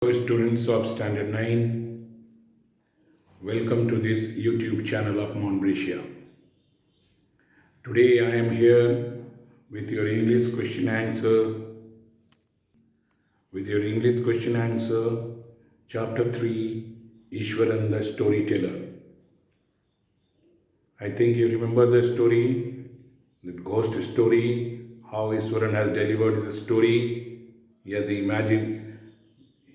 Hello students of Standard 9, welcome to this YouTube channel of Monbretia. Today I am here with your English question answer, chapter 3, Ishwaran the Storyteller. I think you remember the story, the ghost story, how Ishwaran has delivered his story.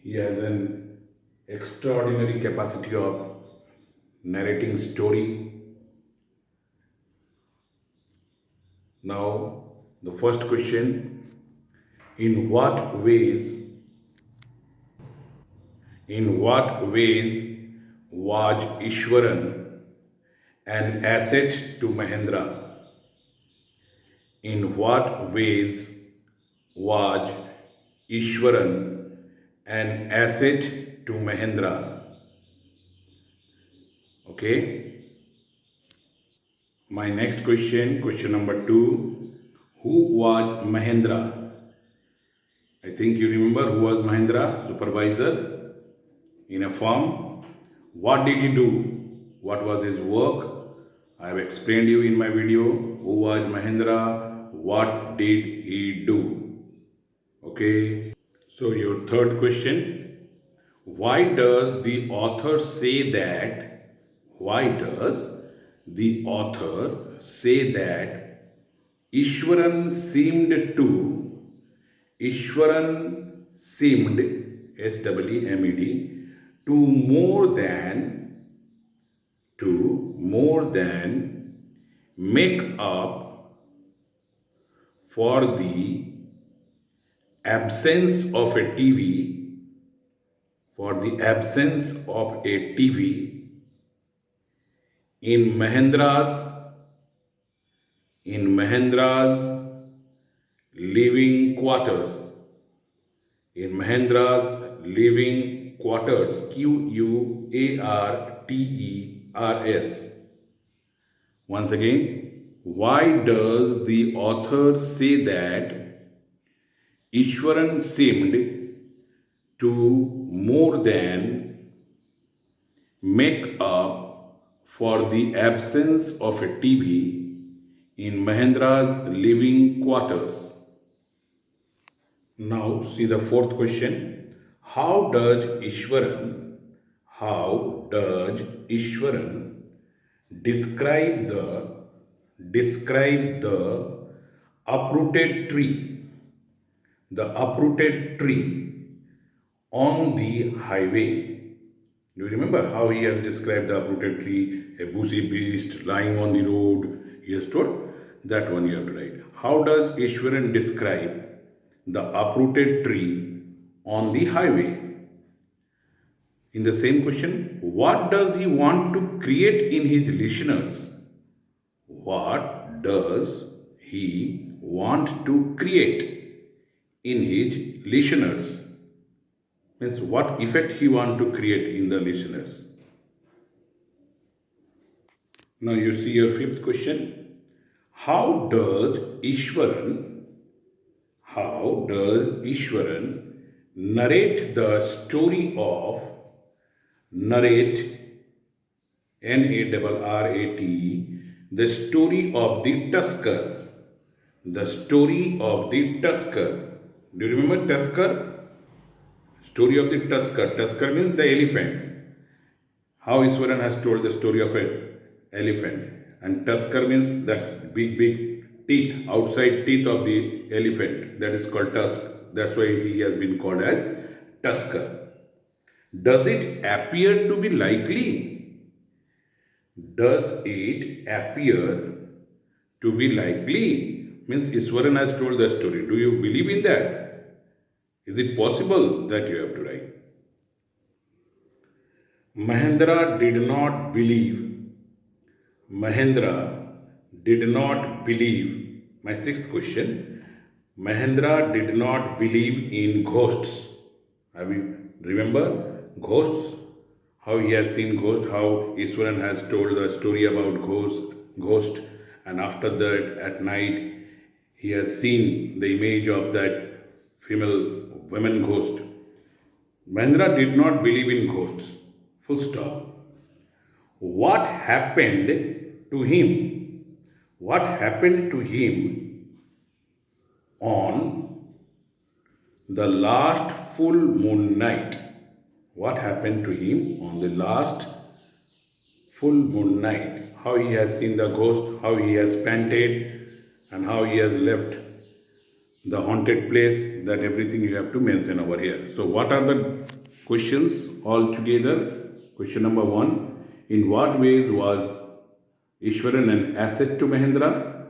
He has an extraordinary capacity of narrating story. Now, the first question, in what ways was Ishwaran an asset to Mahendra? In what ways was Ishwaran an asset to Mahendra? Okay. My next question number 2, who was Mahendra? I think you remember who was Mahendra, supervisor in a firm. What did he do? What was his work? I have explained you in my video who was Mahendra, what did he do? Okay. So your third question, why does the author say that Ishwaran seemed SWEMED to more than make up for the absence of a TV in Mahendra's living quarters. QUARTERS. Once again, why does the author say that Ishwaran seemed to more than make up for the absence of a TV in Mahendra's living quarters? Now see the fourth question. How does Ishwaran describe the uprooted tree on the highway? Do you remember how he has described the uprooted tree, a bushy beast lying on the road? He has told that one you have to write. How does Ishwaran describe the uprooted tree on the highway? In the same question, what does he want to create in his listeners? What does he want to create in his listeners? Means what effect he want to create in the listeners. Now you see your fifth question. How does Ishwaran narrate the story of NARRAT, the story of the Tusker? The story of the Tusker. Do you remember Tusker? Story of the Tusker. Tusker means the elephant. How Ishwaran has told the story of an elephant. And Tusker means that big teeth, outside teeth of the elephant. That is called tusk. That's why he has been called as Tusker. Does it appear to be likely? Does it appear to be likely? Means Ishwaran has told the story. Do you believe in that? Is it possible? That you have to write. Mahendra did not believe. My sixth question. Mahendra did not believe in ghosts. Have you remember ghosts? How he has seen ghosts, how Ishwaran has told the story about ghost, and after that at night he has seen the image of that women ghost. Mahendra did not believe in ghosts. Full stop. What happened to him? What happened to him on the last full moon night? What happened to him on the last full moon night? How he has seen the ghost, how he has panted, and how he has left the haunted place. That everything you have to mention over here. So, what are the questions all together? Question number one: in what ways was Ishwaran an asset to Mahendra?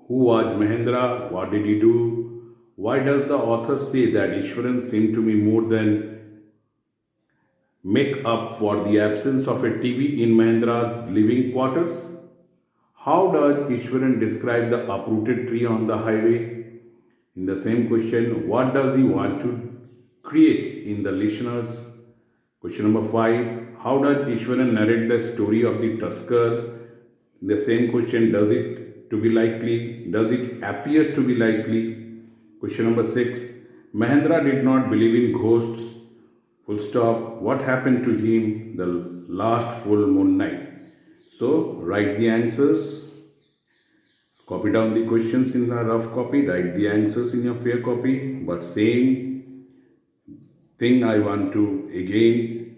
Who was Mahendra? What did he do? Why does the author say that Ishwaran seemed to be more than make up for the absence of a TV in Mahendra's living quarters? How does Ishwaran describe the uprooted tree on the highway? In the same question, what does he want to create in the listeners? Question number 5, how does Ishwaran narrate the story of the Tusker? In the same question, does it to be likely? Does it appear to be likely? Question number 6, Mahendra did not believe in ghosts. Full stop. What happened to him the last full moon night? So, write the answers. Copy down the questions in a rough copy, write the answers in your fair copy, but same thing I want to again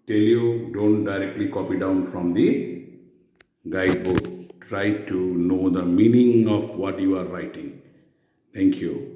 tell you, don't directly copy down from the guidebook. Try to know the meaning of what you are writing. Thank you.